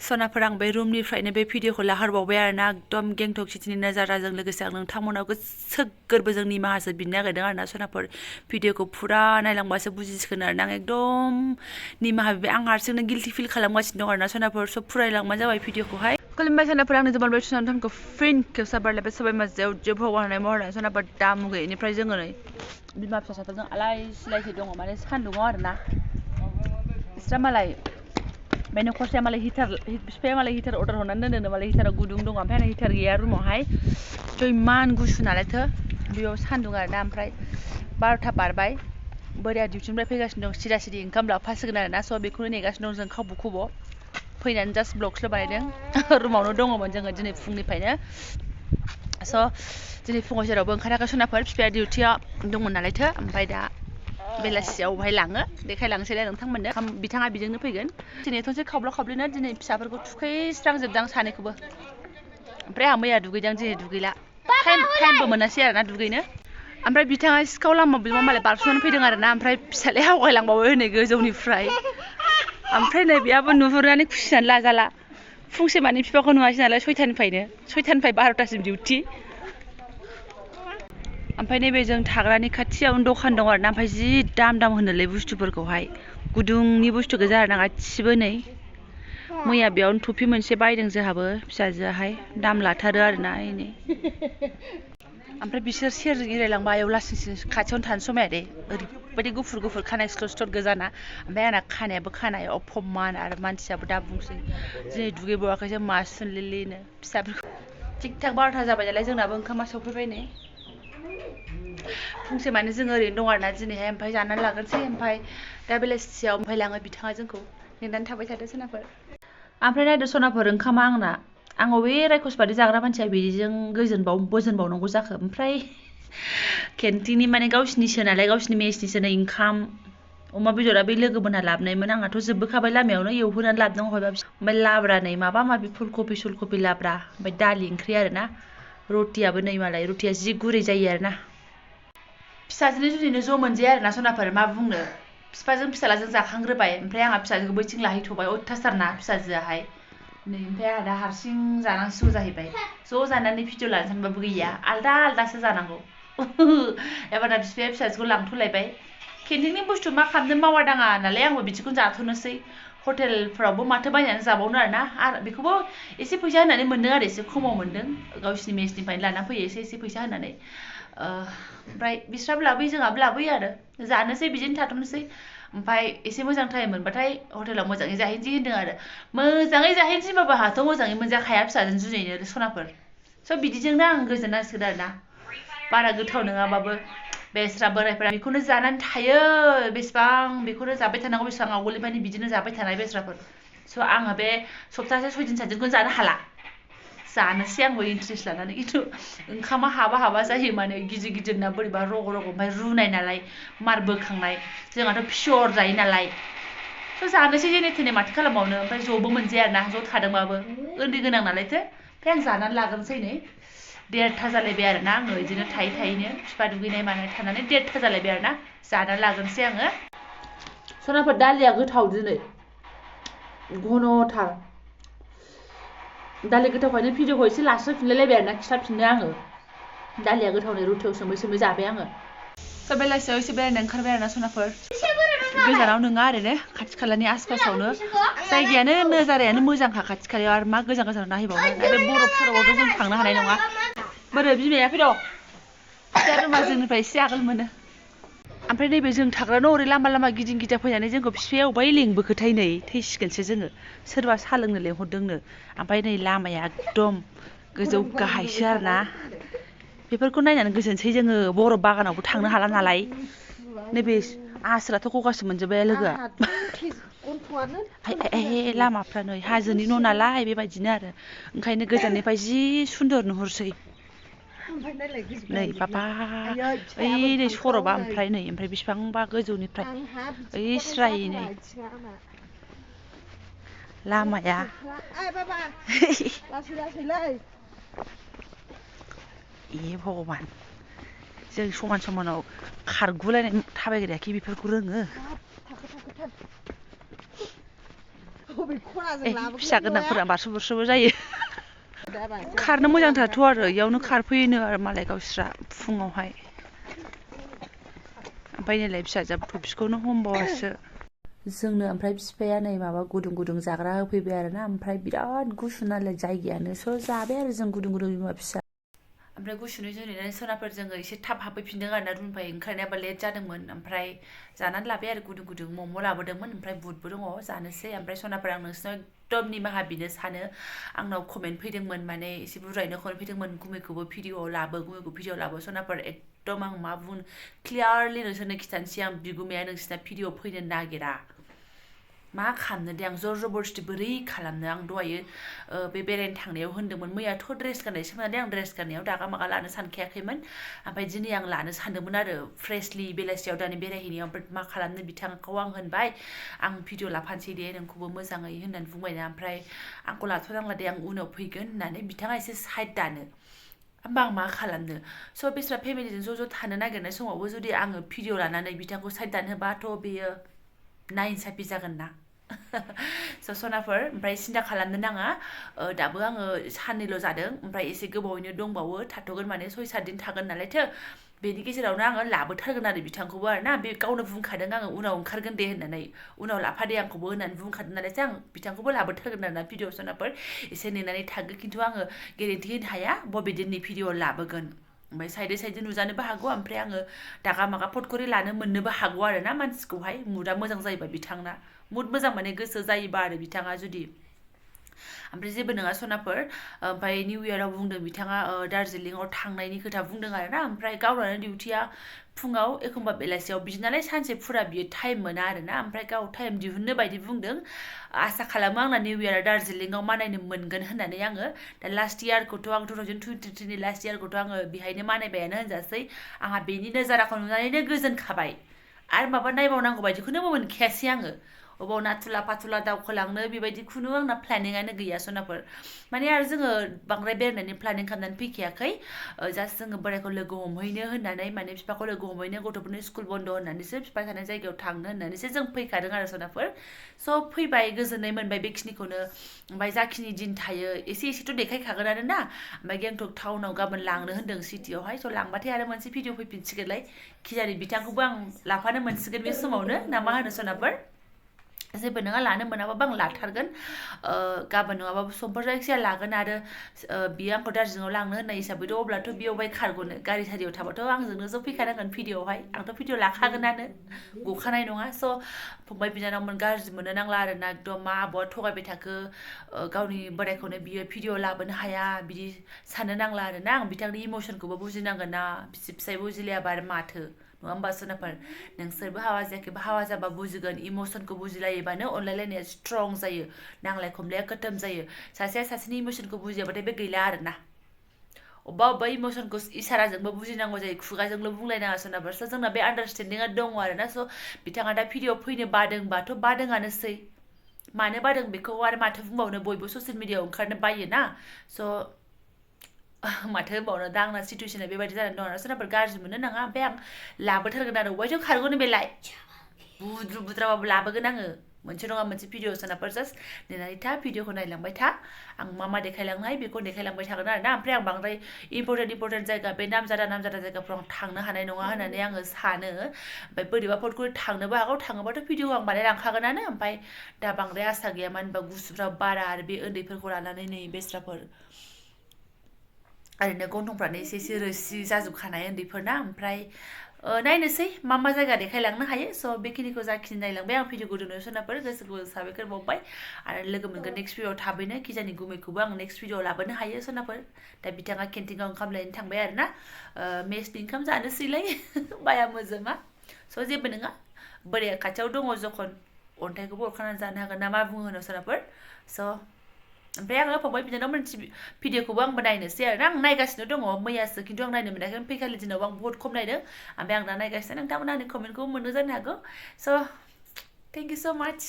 सनाफोर आं बे रुमनिफ्रायनो बे भिडिअखौ लाहरबावबाय आरोना एकदम गेंटक सिटिनि नाजाराजों लोगोसे आं नोंथांमोनाव गोसो गोरबोजों निमाहासो बिनो नागिरदों आरोना सनाफोर भिडिअखौ फुरा नायलांबासो बुजिसिगोन आरोना आं एकदम निमाहा बिबाय आं हारसिंनो गिल्टि फिल खालामगासिनो दं आरोना सनाफोर सब फरायलांबानो जाबाय भिडिअखौहाय खुलुमबाय सनाफोर आंनि जोबोर बे सुनानै थामखौ फिन खेबसा बारलायबाय सबाय माजायाव जेबो हगारनाय महरनाय सनाफोर दाम गैयैनिफ्राय जोङो नै बिमा फिसा साथाजों आलाय सिलायसो दङ माने सान्दुङाव आरोना बिस्रा मालाय बे न'खरसेया मालाय बिफाया मालाय हिटार अर्डार हरनानै दोनदों मालाय हिटारा गुदुं दङ ओमफ्राय आंना हिटार गैया रुमावहाय थ' इमान गुसु नालायथो बेयाव सान्दुं आरोना ओमफ्राय 12था बारबाय बोराया डिउटिनिफ्राय फैगासिनो दं सिदा सिदि ओंखाम लाफासिगोन आरोना स' बेखौनो नेगासिनो दं जों खावबु खब' फैनानै जास्ट ब्लगसल' बानायदों रुमावनो दङमोन जोङो दिनै फुंनिफ्रायनो स' दिनै फुङाव जेरावबो ओंखाराखै सनाफोर बिफाया डिउटियाव दंमोन नालायथो ओमफ्राय दा बेलासियावहाय लाङो देखायलांसैलाय नोंथांमोननो बिथाङा बेजोंनो फैगोन दिनै थनसे खावब्ला खावब्लिनो दिनै फिसाफोरखौ थुखैस्रांजोबदां सानैखौबो ओमफ्राय आंहा मैया दुगैदां दिनै दुगैला टाइमबो मोनासै आरोना दुगैनो ओमफ्राय बिथाङा सिखाव लामा बिमा मालाय बारस'नानै फैदों आरोना ओमफ्राय फिसालाया आवगायलांबावबाय हनै गोजौनिफ्राय ओमफ्राय नै बेयाबो नुहुरनानै खुसि जानो लाजाला फुंसे मानि बिफाखौ नुवासै नालाय 6थानिफ्राय 12थासिम डिउटि ओमफ्राय नैबे जों थाग्रानि खाथियावनो दखान दं आरोना ओमफ्राय जि दाम होनोलै बुस्थुफोरखौहाय गुदुंनि बुस्थु गोजा आरोना गासिबो नै मैया बेयावनो टफि मोनसे बायदों जोंहाबो फिसाजोआहाय दाम लाथारो आरोना नै ओमफ्राय बिसोर सेरजों एरायलांबा आयौ लासिंसिं खाथियावनो थानो समाया दे ओरैबायदि गुफुर खानाय स्ल'थ गोजाना ओमफ्य आंना खानायाबो खानाय अपमान आरो मानसियाबो दा बुंसै दिनै दुगैबावाखैसो मासुलिलिनो फिसाफोरखौ थिग थाक 12था जाबाय नालाय जोंनाबो ओंखामा सफैबाय नै फुंसे माने जोङो ओरैनो दं आरोना दिनैहाय ओमफ्राय जानानै लागोनसै ओमफ्राय दा बेलासियाव ओमफ्राय लाङो बिथाङा जोंखौ नेनानै थाबाय थादो सनाफोर ओमफ्राय नायदो सनाफोर ओंखामा आंना आं बे रायखस बादि जाग्रा मानसिया बिदिजों बोजोनबावनांगौ जाखो ओमफ्राय केन्टिननि माने गावसिनिसो नालाय गावसिनि मेसनिसो नै ओंखाम अमा बेदरा बे लोगोमोनहा लाबोनायमोन आंहाथ' जोबबोखाबाय लामायावनो एवहोनानै लाबोनांगौ हयबा ओमफ्राय लाब्रा नै माबा माबि फुलकबि लाब्रा ओमफ्राय दालि ओंख्रि आरोना रटियाबो नै मालाय रटिया जि गुरै जायो आरोना फिसाजोनि जुदिनो ज' मोनजाया आरोना सनाफोर मा बुंनो बिफाजों फिसालाजों जाखांग्रोबाय ओमफ्राय आंहा फिसाजोखौ बैथिं लाहैथ'बाय अयथासारना फिसाजोआहाय नै ओमफ्राय आंहा दा हारसिं जानांसिगौ जाहैबाय ज' जानानै भिडिअ लानो सानबाबो गैया आलदासो जानांगौ एबारना बिफाया फिसाजोखौ लांथ'लायबाय केन्टिननि बुस्थु मा खालामनो मावा दाङा नालाय आंबो बिदिखौनो जाथ'नोसै हटेलफ्रावबो माथो बायनानै जाबावनो आरोना बेखौबो एसे फैसा होनानै मोनदों आरो एसे खमाव मोनदों गावसिनि मेसनिफ्रायनो लाना फैयो एसे फैसा होनानै ओमफ्राय बिस्राबो लाबोयो जोंहाबो लाबोयो आरो जानोसै बिदिनो थाथ'नोसै ओमफ्राय एसे मोजां टाइम मोनबाथाय हटेलाव मोजाङै जाहैनोसै होन्दों आरो मोजाङै जाहैनोसै होनबाबो आंहाथ' मोजाङै मोनजाखाया फिसाजों जुनैनो सनाफोर स' बिदिजोंनो आं गोजोननांसिगोन आरोना बारा गोथाव नङाबाबो बेस्रा बोरायफोरा बेखौनो जानानै थायो बेसेबां बेखौनो जाबाय थानांगौ बेसेबां आवगोलनिफ्रायनो बिदिनो जाबाय थानाय बेस्राफोर स' आङो बे सप्तासे 6 दिन 7 दिनखौनो जानो हाला जानोसै आंबो इन्ट्रेस्ट लानानै खिन्थु ओंखामा हाबा जायो माने गिदिर ना बोरैबा रग' ओमफ्राय रुनाय नालाय मार बोखांनाय जोंहाथ' पियर जायो नालाय स' जानोसै जेने थेने माथो खालामबावनो ओमफ्राय ज'बो मोनजाया आरोना ज' थादोंबाबो उन्दै गोनां नालायथो ओमफ्राय आं जानानै लागोनसै नै 1:30 जालायबाय आरोना आङो बिदिनो थायैनो बिफा दुगैनाय मानाय थानानै 1:30 जालायबाय आरोना जानानै लागोनसै आङो सनाफोर दालिया गोथाव दिनै घन'थार दालि गोथावखायनो भिडिअखौ एसे लास्रोफिनलायबाय आरोना खिथाफिननो आङो दालिया गोथावनि रुटियाव सोमै जाबाय आङो स' बेलासियाव एसे बेरायनो ओंखारबाय आरोना सनाफोर गोजानाव नङा ओरैनो खाथि खालानि आसपासावनो जायगायानो नोजारायानो मोजांखा खाथि खालायाव आरो मा गोजानाव नायहैबावनो बे बरफफोरावथ' जों थांनो हानाय नङा बोरो बिमाया फैद' फिसा रुमा जोंनिफ्राय एसे आगोल मोनो ओमफ्राय नैबे जों थाग्रा न' ओरै लामा गिदिं फैनानै जोंखौ बिफाया अबाय लेंबोखोथाय नै थैसिगोनसो जोङो सोरबा साहा लोंनो लेंहरदोंनो ओमफ्राय नै लामाया एकदम गोजौ गाहायसो आरोना बेफोरखौ नायनानै गोजोनसै जोङो बरफ बागानावबो थांनो हाला नालाय नैबे आसोलाथ' गगासो मोनजोब्बाय लोगोआ लामाफ्रा नै हाजोनि न' नालाय बेबायदिनो आरो ओंखायनो गोजाननिफ्राय जि सुन्दर नुहुरसै नै बाबा ओइ नै सरबा ओमफ्राय बेसेबांबा गोजौनिफ्राय ओइ स्राय नै लामाया ए भगबान जों समानाव खारगुलायनाय थाबायग्रायाखि बेफोरखौ रोङो फिसा गोनांफोरा बारस' बुरस'बो जायो खारनो मोजांथारथ' आरो इयावनो खारफैयोनो आरो मालाय गावस्रा फुङावहाय ओमफ्राय नैलाय फिसाजोआ थफिखौनो हमबावासो जोंनो ओमफ्राय बिफाया नै माबा गुदुं गुदुं जाग्रा होफैबाय आरोना ओमफ्राय बिराद गुसु नालाय जायगायानो स' जाबाय आरो जों गुदुं गुदुं बिमा फिसा ओमफ्राय गुसुनि जुनैनो सनाफोर जोङो एसे थाब हाबफैफिनदों आरोना रुमनिफ्राय ओंखारनायाबा लेट जादोंमोन ओमफ्राय जानानै लाबाय आरो गुदुं गुदुं मम' लाबोदोंमोन ओमफ्राय बुटबो दङ जानोसै ओमफ्राय सनाफोर आं नोंसिनाव एकदम निमाहा बिनो सानो आंनाव कमेन्ट फैदोंमोन माने एसे बुरजायैनो कमेन्ट फैदोंमोन गुमैखौबो भिडिअ'आव लाबो गुमैखौ भिडिअ'आव लाबो सनाफोर एकदम आं मा बुंनो क्लियारलि नोंसोरनो खिथानोसै आं बिगुमाया नोंसिना भिडिअ' फैनो नागिरा मा खालामनो दे आं जर जबरदस्ति बोरै खालामनो आं दहायो बे बेरायनो थांनायाव होन्दोंमोन मैयाथ' ड्रेस गाननायसोमोन नालाय आं ड्रेस गाननायाव दागा मागा लानो सानखायाखैमोन ओमफ्राय दिनै आं लानो सानदोंमोन आरो फ्रेशलि बेलासियाव दानि बेरायहैनायाव ओमफ्राय मा खालामनो बिथांखौ आं होनबाय आं भिडिअ' लाफानोसै दे नोंखौबो मोजाङै होननानै बुंबायना ओमफ्राय आंखौ लाथ'नांला दे आं उनाव फैगोन होननानै बिथाङा एसे साइड दानो होमबा आं मा खालामनो स' बिस्रा फेमिलिजों ज' थानो नागिरनाय समावबो जुदि आङो भिडिअ' लानानै बिथांखौ साइड दानहोबाथ' बेयो नाइनसाफि जागोन ना स' सनाफोर ओमफ्राय सिन्था खालामनो नाङा दाबो आङो साननैल' जादों ओमफ्राय एसे गोबावैनो दंबावो थाथ'गोन माने 6-7 दिन थागोन नालायथो बेनि गेजेरावनो आङो लाबोथारगोन आरो बिथांखौबो आरोना बे गावनो बुंखादों आङो उनाव ओंखारगोन दे होननानै उनाव लाफादे आंखौबो होननानै बुंखादों नालायसो आं बिथांखौबो लाबोथारगोन आरोना भिडिअ' सनाफोर एसे नेनानै थागोन खिन्थु आङो गेरेन्टि होनो हाया बबे दिननि भिडिअ' लाबोगोन ओमफ्राय साइडे नुजानोबो हागौ ओमफ्राय आङो दागा मागा फटकरि लानो मोननोबो हागौ आरो ना मानसिखौहाय मुदा मोजां जायोबा बिथांना मुद मोजां माने गोसो जायोबा आरो बिथाङा जुदि ओमफ्राय जेबो नङा सनाफोर ओमफ्राय निउ इयाराव बुंदों बिथाङा दार्जिलिंआव थांनायनि खोथा बुंदों आरोना ओमफ्राय गावनानो डिउटिया फुङाव एखमबा बेलासियाव बिदि नालाय सानसे फुरा बियो टाइम मोना आरोना ओमफ्राय गाव टाइम दिहुननो बायदि बुंदों आसा खालामो आंना निउ इयारा दार्जिलिंआव मानायनो मोनगोन होननानै आङो दा लास्ट इयारखौथ' आं 2023नि लास्ट इयारखौथ' आङो बेहायनो मानायबायानो होनजासै आंहा बेनि नोजाराखौ नुनानैनो गोजोनखाबाय आरो माबा नायबावनांगौ बायदिखौनो मोनखायासै आङो अबाव नाथुला पाथुला दावखोलांनो बेबायदि खुनु आंना प्लेनिङानो गैया सनाफोर माने आरो जोङो बांद्राय बेरायनायनि प्लेनिं खालामनानै फैखायाखै जास्ट जोङो बोरायखौ लोगो हमहैनो होननानै माने बिफाखौ लोगो हमहैनो गथ'फोरनि स्कुल बन्द' होननानैसो बिफा थानाय जायगायाव थांनो होननानैसो जों फैखादों आरो सनाफोर स' फैबाय गोजोननाय मोनबाय बेखिनिखौनो ओमफ्राय जाखिनि दिन थायो एसेथ' देखायखागोनानो ना ओमफ्राय गेंटक टाउनाव गाबोन लांनो होन्दों सिटियावहाय स' लांबाथाय आरो मोनसे भिडिअ फैफिनसिगोनलाय खिजानि बिथांखौबो आं लाफानो मोनसिगोन बे समावनो ना मा होनो सनाफोर जेबो नङा लानो मोनाबाबो आं लाथारगोन गाबोन नङाबाबो समफोर जायखिजाया लागोन आरो बियो आंखौ दार्जिलिंआव लांनो होननाय हिसाबैथ' अब्लाथ' बेयावहाय खारग'नो गारि सारियाव थाबाथ' आंजोंनो ज' फैखानांगोन भिडिअ'आवहाय आंथ' भिडिअ' लाखागोनानो गखानाय नङा स' फंबाय बिनानावमोन गाज्रि मोननो नांला आरोना एकदम मा आब'आ थगायबाय थाखो गावनि बोरायखौनो बियो भिडिअ' लाबोनो हाया बिदि साननो नांला आरोना आं बिथांनि इमसनखौबो बुजिनांगोन ना बिसि फिसाय बुजिलायाबा आरो माथो नङा होमबा सनाफोर नोंसोरबो हाबा जायाखैबा हाबा जाबा बुजिगोन इमसनखौ बुजिलायोबानो अनलायलायनाया स्ट्रं जायो नांलाय खमलाया खोथोम जायो सासेया सासेनि इमसनखौ बुजियाबाथाय बे गैला आरोना अबेबा इमसनखौ इसाराजोंबो बुजिनांगौ जायो खुगाजोंल' बुंलायनाङा सनाफोर स' जोंना बे आन्डारस्टेन्डिंआ दङ आरोना स' बिथाङा दा भिडिअ फैनो बादोंबाथ' बादोंआनोसै मानो बादों बेखौ आरो माथो बुंबावनो बयबो ससियेल मिडियाआव ओंखारनो बायोना स' माथो होनबावनो दा आंना सिटुवेसना बेबायदि जानानै दं आरो सोरबाफोर गाज्रि मोननो नाङा ओमफ्राय आं लाबोथारगोन आरो अबायथ' खारग'नो बेलाय बुद्रु बुद्राबाबो लाबोगोन आङो मोनसे नङा मोनसे भिडिअ सोनाफोर जास्ट नेनानै था भिडिअखौ नायलांबाय था आं मा देखायलांनो हायो बेखौ देखायलांबाय थागोन आरोना ओमफ्राय आं बांद्राय इम्परटेन्ट जायगा बे नामजादा जायगाफ्राव आं थांनो हानाय नङा होननानै आङो सानो ओमफ्राय बोरैबाफोरखौ थांनोबो हागौ थाङोबाथ' भिडिअ आं बानायलांखागोनानो ओमफ्राय दा बांद्राय आसा गैया मानो होनबा गुसुफ्रा बारा आरो बे उन्दैफोरखौ लानानै नै बेस्राफोर ओरैनो गन्थंफ्रानो एसे रोसि जाजोबखानाय उन्दैफोरना ओमफ्राय नायनोसै मा जायगा देखायलांनो हायो स' बेखिनिखौ जाखिनि नायलांबाय आं भिडिअखौ दोननो सोनाफोर गोसोखौ साबायखर बावबाय आरो लोगो मोनगोन नेक्स्ट भिडिअआव थाबैनो खिजानि गुमैखौबो आं नेक्स्ट भिडिअआव लाबोनो हायो सोनाफोर दा बिथाङा केन्टिनाव ओंखाम लायनो थांबाय आरोना मेसनि ओंखाम जानोसैलाय बाया मोजोमा स' जेबो नङा बोराया खाथियाव दङ जखन अन्थाइखौबो अरखानानै जानो हागोन ना मा बुङो होनो सोनाफोर स' ओमफ्राय आङो फंबाय बिनानाव मोनसे भिडिअखौबो आंबो नायनोसै आरोना आं नायगासिनो दङ मैयासो खिन्थु आं नायनो मोनाखै फैखालि दिनावबो आं बहुत खम नायदों ओमफ्राय आं दा नायगासिनो नोंथांमोना आंनि कमेन्टखौ मोननो जानो हागौ स' थेंक इउ स' माच